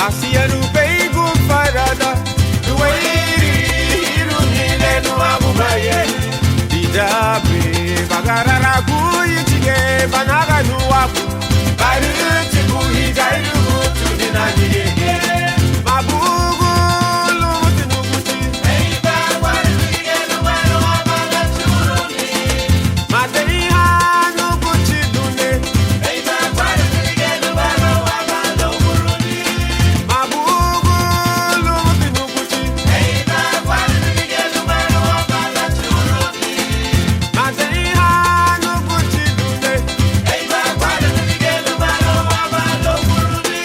Asiyeru beigu farada Duwairi hiru nile nuabu baye Didabe bagarara kuyichige banaga nuabu Bari chiku hijairu kutu dinaniye Mabugu lumuti nukuchi Eiba wari nige numero abala churuni Matei hanu kuchi dune Eiba wari nige numero abala umuruni Mabugu lumuti nukuchi Eiba wari nige numero abala churuni Matei hanu kuchi dune Eiba wari nige numero abala umuruni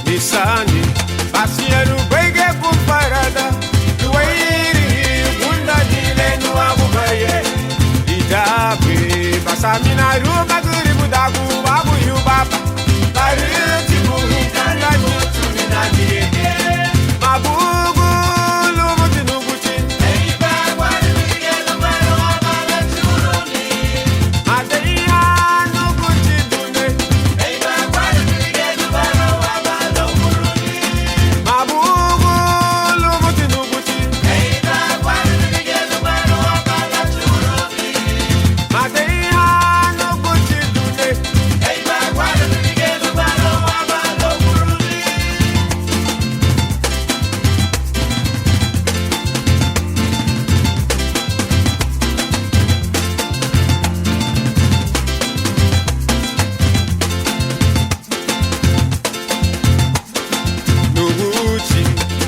Nisani, Asiyeru bege kumparada Duwairi gunda dile nuabu baye Didabe basamina ruba guri budagu wabu yubaba Bari tibu hijala nutu minaniye Mabugu lumuti nuguchi Eiba wari nige numero abala churuni Matei hanu kuchi dune Eiba wari nige numero abala umuruni Mabugu lumuti nuguchi Eiba wari nige numero abala churuni Matei hanu kuchi dune Eiba wari nige numero abala umuruni Nuguchi,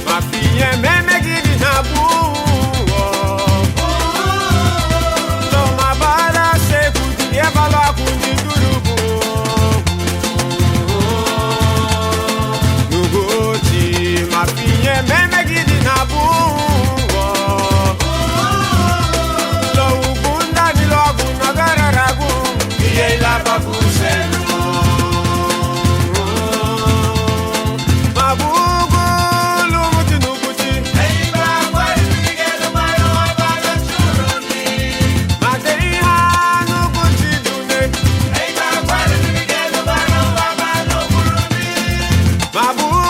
mafiye meme gidi na buo Lo mabala se kuti ebala kuni durubu Nuguchi, mafiye meme gidi na buo Lo ugunda ni lo aguna gararagu Iye la babu senu Mabugu lumuti nuguchi Eiba wari nige numero abala churuni Matei hanu kuchi dune Eiba wari nige numero abala umuruni Mabugu